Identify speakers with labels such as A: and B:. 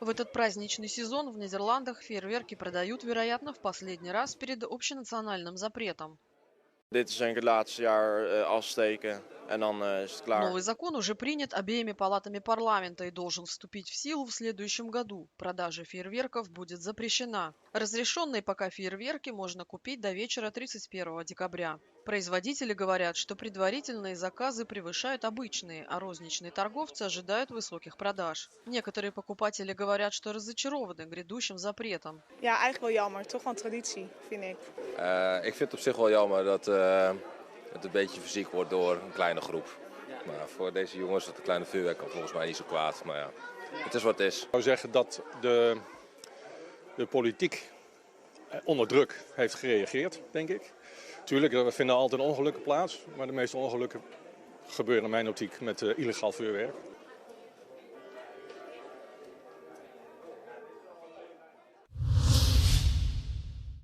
A: В этот праздничный сезон в Нидерландах фейерверки продают, вероятно, в последний раз перед общенациональным запретом.
B: Dit is denk ik het laatste jaar afsteken en dan is het klaar.
A: Новый закон уже принят обеими палатами парламента и должен вступить в силу в следующем году. Продажа фейерверков будет запрещена. Разрешенные пока фейерверки можно купить до вечера 31 декабря. Производители говорят, что предварительные заказы превышают обычные, а розничные торговцы ожидают высоких продаж. Некоторые покупатели говорят, что разочарованы грядущим запретом.
C: Ja, eigenlijk wel jammer. Toch wel een traditie, vind ik.
D: Ik vind het op zich wel jammer dat het een beetje fysiek wordt door een kleine groep. Maar voor deze jongens dat een kleine vuurwerk kan volgens mij niet zo kwaad. Maar ja, het is wat het is.
E: Ik zou zeggen dat de politiek onder druk heeft gereageerd, denk ik. Tuurlijk, we vinden altijd ongelukken plaats, maar de meeste ongelukken gebeuren in mijn optiek met illegaal vuurwerk.